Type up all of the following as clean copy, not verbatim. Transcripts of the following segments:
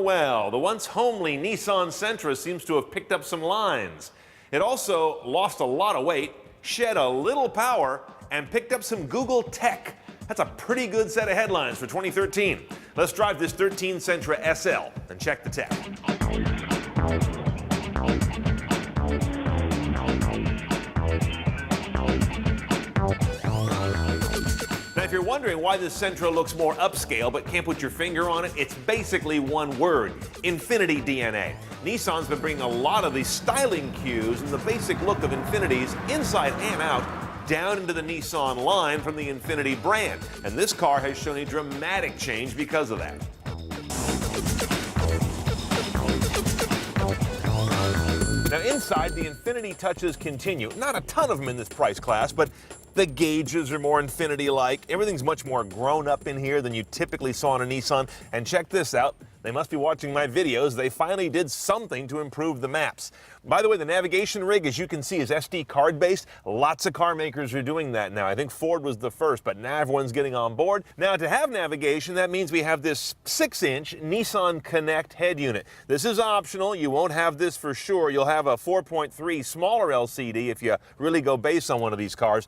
well, the once homely Nissan Sentra seems to have picked up some lines. It also lost a lot of weight, shed a little power, and picked up some Google tech. That's a pretty good set of headlines for 2013. Let's drive this 13 Sentra SL and check the tech. Now, if you're wondering why this Sentra looks more upscale but can't put your finger on it, it's basically one word: Infinity DNA. Nissan's been bringing a lot of these styling cues and the basic look of Infinitis inside and out down into the Nissan line from the Infiniti brand. And this car has shown a dramatic change because of that. Now inside, the Infiniti touches continue. Not a ton of them in this price class, but the gauges are more Infiniti-like. Everything's much more grown up in here than you typically saw in a Nissan. And check this out. They must be watching my videos. They finally did something to improve the maps. By the way, the navigation rig, as you can see, is SD card based. Lots of car makers are doing that now. I think Ford was the first, but now everyone's getting on board. Now, to have navigation, that means we have this 6-inch Nissan Connect head unit. This is optional. You won't have this for sure. You'll have a 4.3 smaller LCD if you really go base on one of these cars.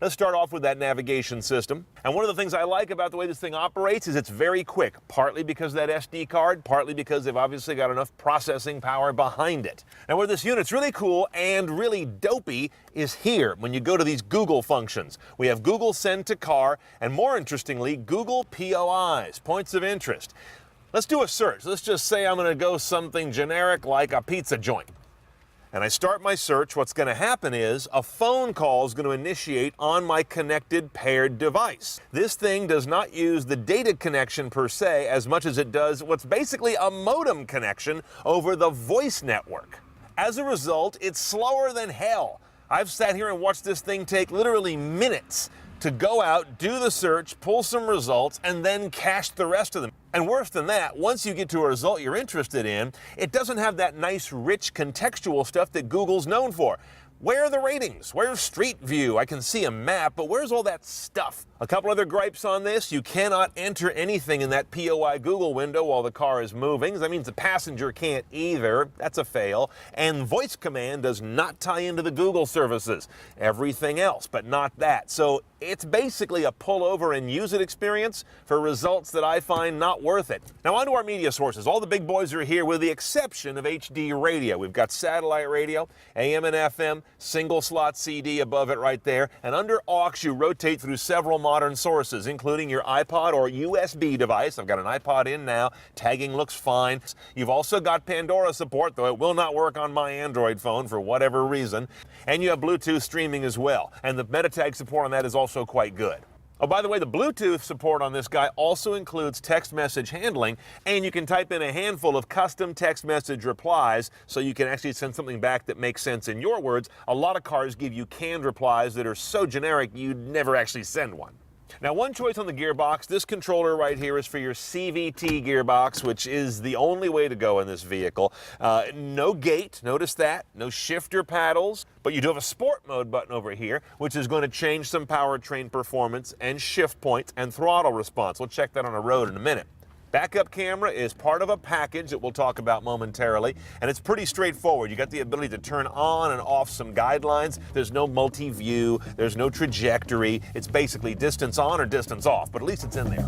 Let's start off with that navigation system. And one of the things I like about the way this thing operates is it's very quick, partly because of that SD card, partly because they've obviously got enough processing power behind it. Now, where this unit's really cool and really dopey is here when you go to these Google functions. We have Google Send to Car, and more interestingly, Google POIs, points of interest. Let's do a search. Let's just say I'm going to go something generic like a pizza joint. And I start my search. What's going to happen is a phone call is going to initiate on my connected paired device. This thing does not use the data connection per se as much as it does what's basically a modem connection over the voice network. As a result, it's slower than hell. I've sat here and watched this thing take literally minutes to go out, do the search, pull some results, and then cache the rest of them. And worse than that, once you get to a result you're interested in, it doesn't have that nice, rich, contextual stuff that Google's known for. Where are the ratings? Where's Street View? I can see a map, but where's all that stuff? A couple other gripes on this: you cannot enter anything in that POI Google window while the car is moving. That means the passenger can't either. That's a fail. And voice command does not tie into the Google services. Everything else, but not that. So it's basically a pull over and use it experience for results that I find not worth it. Now on to our media sources. All the big boys are here with the exception of HD radio. We've got satellite radio, AM and FM, single slot CD above it right there. And under aux, you rotate through several modern sources, including your iPod or USB device. I've got an iPod in now. Tagging looks fine. You've also got Pandora support, though it will not work on my Android phone for whatever reason. And you have Bluetooth streaming as well. And the MetaTag support on that is also quite good. Oh, by the way, the Bluetooth support on this guy also includes text message handling, and you can type in a handful of custom text message replies so you can actually send something back that makes sense in your words. A lot of cars give you canned replies that are so generic you'd never actually send one. Now, one choice on the gearbox, this controller right here is for your CVT gearbox, which is the only way to go in this vehicle. No gate, notice that, no shifter paddles, but you do have a sport mode button over here, which is going to change some powertrain performance and shift points and throttle response. We'll check that on the road in a minute. Backup camera is part of a package that we'll talk about momentarily, and it's pretty straightforward. You got the ability to turn on and off some guidelines. There's no multi-view, there's no trajectory. It's basically distance on or distance off, but at least it's in there.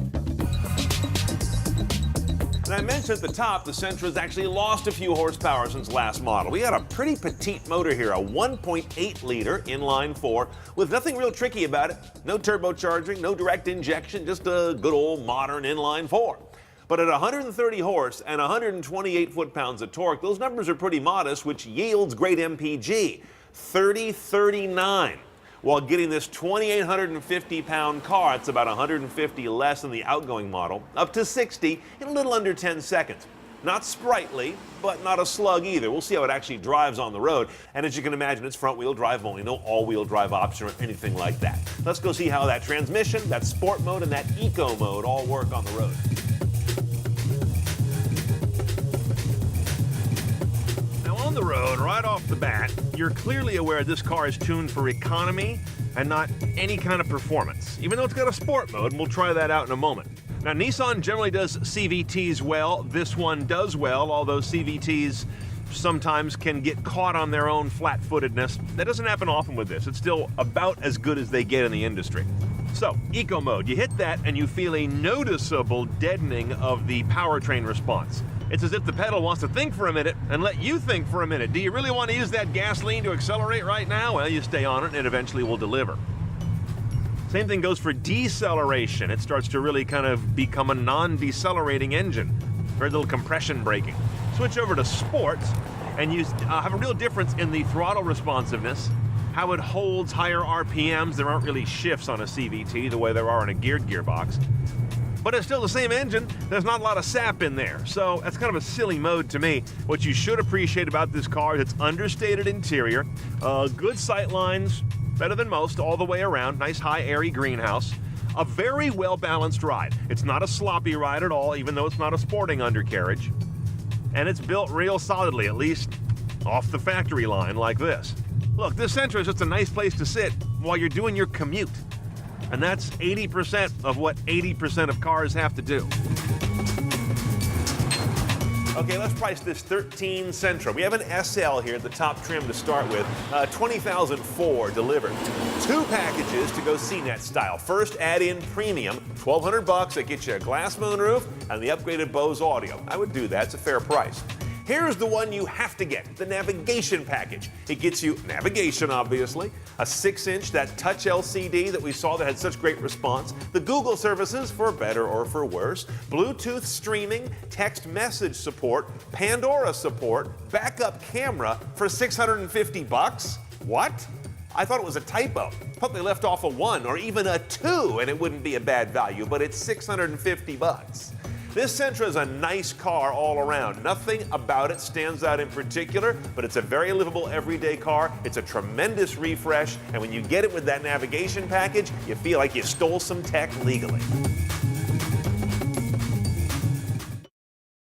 And I mentioned at the top, the Sentra's actually lost a few horsepower since last model. We had a pretty petite motor here, a 1.8 liter inline-4 with nothing real tricky about it. No turbocharging, no direct injection, just a good old modern inline-4. But at 130 horse and 128 foot-pounds of torque, those numbers are pretty modest, which yields great MPG, 3039. While getting this 2,850-pound car, it's about 150 less than the outgoing model, up to 60 in a little under 10 seconds. Not sprightly, but not a slug either. We'll see how it actually drives on the road. And as you can imagine, it's front-wheel drive only, no all-wheel drive option or anything like that. Let's go see how that transmission, that sport mode, and that eco mode all work on the road. On the road, right off the bat, you're clearly aware this car is tuned for economy and not any kind of performance, even though it's got a sport mode, and we'll try that out in a moment. Now, Nissan generally does CVTs well. This one does well, although CVTs sometimes can get caught on their own flat-footedness. That doesn't happen often with this. It's still about as good as they get in the industry. So, eco mode, you hit that and you feel a noticeable deadening of the powertrain response. It's as if the pedal wants to think for a minute and let you think for a minute. Do you really want to use that gasoline to accelerate right now? Well, you stay on it and it eventually will deliver. Same thing goes for deceleration. It starts to really kind of become a non-decelerating engine. Very little compression braking. Switch over to sports, and you have a real difference in the throttle responsiveness, how it holds higher RPMs. There aren't really shifts on a CVT the way there are in a geared gearbox. But it's still the same engine. There's not a lot of sap in there. So that's kind of a silly mode to me. What you should appreciate about this car is its understated interior, good sight lines, better than most all the way around, nice high airy greenhouse, a very well-balanced ride. It's not a sloppy ride at all, even though it's not a sporting undercarriage. And it's built real solidly, at least off the factory line like this. Look, this Sentra is just a nice place to sit while you're doing your commute. And that's 80% of what 80% of cars have to do. Okay, let's price this 13 Sentra. We have an SL here, the top trim to start with. 20,004 delivered. 2 packages to go CNET style. First, add in premium, $1,200. That gets you a glass moonroof and the upgraded Bose audio. I would do that. It's a fair price. Here's the one you have to get, the navigation package. It gets you navigation, obviously, a 6-inch, that touch LCD that we saw that had such great response, the Google services for better or for worse, Bluetooth streaming, text message support, Pandora support, backup camera for $650. What? I thought it was a typo. I thought they left off a 1 or even a 2 and it wouldn't be a bad value, but it's $650. This Sentra is a nice car all around. Nothing about it stands out in particular, but it's a very livable everyday car. It's a tremendous refresh, and when you get it with that navigation package, you feel like you stole some tech legally.